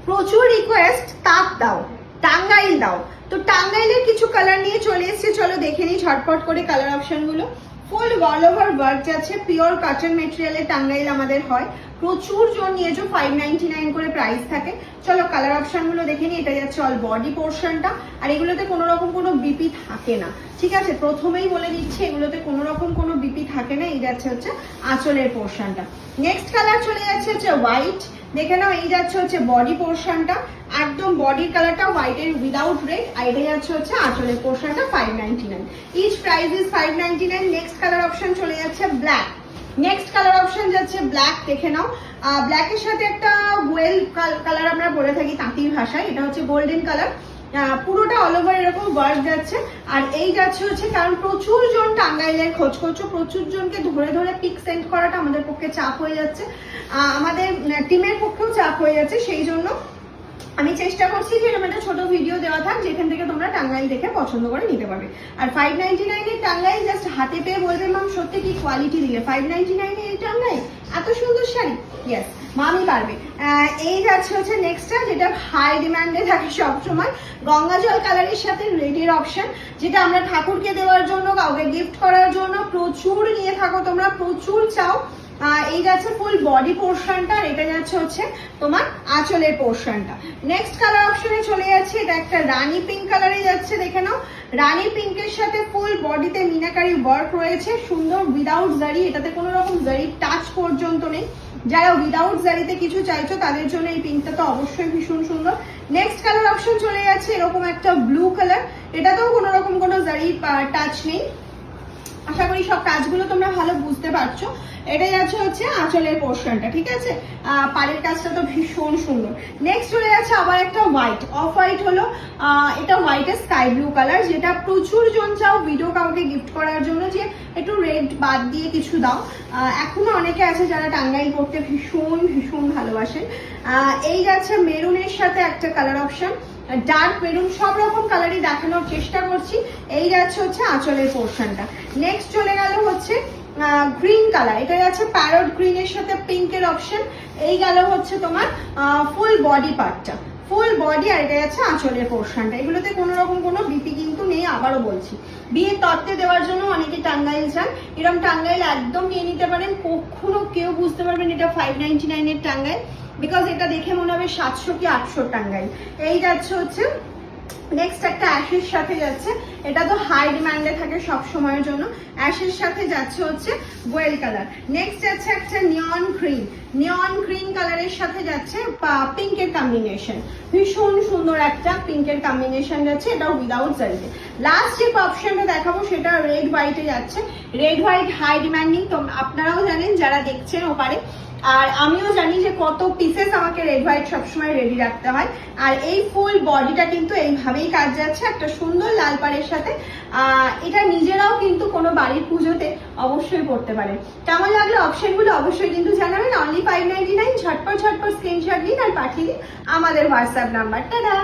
প্রচুর রিকোয়েস্ট তাক দাও, টাঙ্গাইল দাও। তো টাঙ্গাইলের কিছু কালার নিয়ে চলে এসেছে, চলো দেখে নিই ঝটপট করে কালার অপশন গুলো। ফুল অল ওভার ওয়ার্ক যাচ্ছে, পিওর কটন মেটেরিয়ালের টাঙ্গাইল আমাদের হয়। প্রচুর জন নিয়েছো, 599 করে প্রাইস থাকে। চলো কালার অপশন গুলো দেখে নিই। এটা যাচ্ছে অল বডি পোর্শনটা, আর এগুলোতে কোনো রকম কোনো বিপি থাকে না, ঠিক আছে? প্রথমেই বলে দিচ্ছি এগুলোতে কোনো রকম কোনো বিপি থাকে না। এই যাচ্ছে হচ্ছে আঁচলের পোর্শনটা। নেক্সট কালার চলে যাচ্ছে হচ্ছে হোয়াইট, দেখে নাও। এই যাচ্ছে হচ্ছে বডি পোর্শনটা, একদম বডির কালারটা হোয়াইটের উইদাউট রেড। আর এটা যাচ্ছে হচ্ছে আঁচলের পোর্শনটা 599। Each price is 599। Next colour option চলে যাচ্ছে ব্ল্যাক। নেক্সট কালার অপশন যাচ্ছে ব্ল্যাক, দেখে নাও। ব্ল্যাকের সাথে একটা ওয়েল কালার আমরা বলে থাকি তাঁতির ভাষায়, এটা হচ্ছে গোল্ডেন কালার। পুরোটা অল ওভার এরকম ওয়ার্ক যাচ্ছে। আর এই যাচ্ছে হচ্ছে, কারণ প্রচুর জন টাঙ্গাইলের খোঁজ করছো, প্রচুর জনকে ধরে ধরে পিক সেন্ড করাটা আমাদের পক্ষে চাপ হয়ে যাচ্ছে, আমাদের টিমের পক্ষেও চাপ হয়ে যাচ্ছে। সেই জন্য আমি চেষ্টা করছি যে এরকম একটা ছোট ভিডিও দেওয়া থাক, যেখান থেকে তোমরা টাঙ্গাইল দেখে পছন্দ করে নিতে পারবে। আর 599 এর টাঙ্গাইল জাস্ট হাতে পেয়ে বলবে ম্যাম সত্যি কি কোয়ালিটি দিলে 599 এর টাঙ্গাইল এত সুন্দর শাড়ি। ইয়েস মামি পারবে। এই যাচ্ছে হচ্ছে নেক্সটটা, যেটা হাই ডিমান্ডে থাকে সবসময়, গঙ্গা জল কালারের সাথে রেডের অপশন, যেটা আমরা ঠাকুরকে দেওয়ার জন্য, কাউকে গিফট করার জন্য প্রচুর নিয়ে থাকো তোমরা, প্রচুর চাও। এই যাচ্ছে ফুল বডি পোর্শনটা, আর এটা যাচ্ছে হচ্ছে তোমার আঁচলের পোর্শনটা। নেক্সট কালার অপশনে চলে যাচ্ছে, এটা একটা রানী পিঙ্ক কালারে যাচ্ছে, দেখে নাও। রানী পিঙ্কের সাথে ফুল বডিতে মিনাকারি ওয়ার্ক রয়েছে, সুন্দর উইদাউট জারি, এটাতে কোনো রকম জারি টাচ পর্যন্ত নেই। যারা উইদাউট জারিতে কিছু চাইছো তাদের জন্য এই পিঙ্কটা তো অবশ্যই ভীষণ সুন্দর। নেক্সট কালার অপশন চলে যাচ্ছে এরকম একটা ব্লু কালার, এটাতেও কোনো রকম কোনো জারি টাচ নেই। আশা করি সব কাজগুলো তোমরা ভালো বুঝতে পারছো। এটাই আছে হচ্ছে আঁচলের পোর্শনটা, ঠিক আছে? পাড়ের কাজটা তো ভীষণ সুন্দর। নেক্সট চলে যাচ্ছে আবার একটা হোয়াইট, অফ হোয়াইট হলো, এটা হোয়াইটের স্কাই ব্লু কালার, যেটা প্রচুর জন চাও ভিডিও কাউকে গিফট করার জন্য যে একটু রেড বাদ দিয়ে কিছু দাও। এখনো অনেকে আছে যারা টাঙ্গাইল পড়তে ভীষণ ভীষণ ভালোবাসেন। এই যাচ্ছে মেরুনের সাথে একটা কালার অপশন, ডার্ক মেরুন, সব রকম কালারই দেখানোর চেষ্টা করছি। এই যাচ্ছে হচ্ছে আঁচলের পোর্শনটা। নেক্সট চলে গেল হচ্ছে গ্রিন কালার, এটা যাচ্ছে প্যারট গ্রিনের সাথে পিঙ্কের অপশন। এই গেল হচ্ছে তোমার ফুল বডি পার্টটা, ফুল বডি, আর এটা যাচ্ছে আঁচলের পোর্শনটা। এগুলোতে কোনো রকম কোনো বিপি কিন্তু নেই, আবারও বলছি। বিয়ের তত্ত্বে দেওয়ার জন্য অনেকে টাঙ্গাইল চান, এরকম টাঙ্গাইল একদম নিয়ে নিতে পারেন। কখনো কেউ বুঝতে পারবেন এটা 599 এর টাঙ্গাইল, বিকজ এটা দেখে মনে হবে 700 কি 800 টাঙ্গাইল। এই যাচ্ছে হচ্ছে নেক্সট একটা অ্যাশের সাথে যাচ্ছে, এটা তো হাই ডিমান্ডে থাকে সব সময়ের জন্য। অ্যাশের সাথে যাচ্ছে হচ্ছে গোয়েল কালার। নেক্সট যাচ্ছে একটা নিয়ন গ্রিন, নিয়ন গ্রিন কালারের সাথে যাচ্ছে পিঙ্কের কম্বিনেশন, ভীষণ সুন্দর একটা পিঙ্কের কম্বিনেশন যাচ্ছে, এটা উইদাউট জারিতে। লাস্ট যে অপশনটা দেখাবো সেটা রেড হোয়াইটে যাচ্ছে। রেড হোয়াইট হাই ডিমান্ডিং, তো আপনারাও জানেন যারা দেখছেন ওপারে, আর আমিও জানি যে কত পিসেস আমাকে রেড হোয়াইট সবসময় রেডি রাখতে হয়। আর এই ফুল বডিটা কিন্তু এইভাবেই কাজ যাচ্ছে একটা সুন্দর লাল পাড়ের সাথে। এটা নিজেরাও কিন্তু কোনো বাড়ির পুজোতে অবশ্যই পড়তে পারেন। কেমন লাগলো অপশনগুলো অবশ্যই কিন্তু জানাবেন। অনলি 599, ঝটপট ঝটপট স্ক্রিনশট নিন আর পাঠিয়ে দিন আমাদের হোয়াটসঅ্যাপ নাম্বার। টাটা।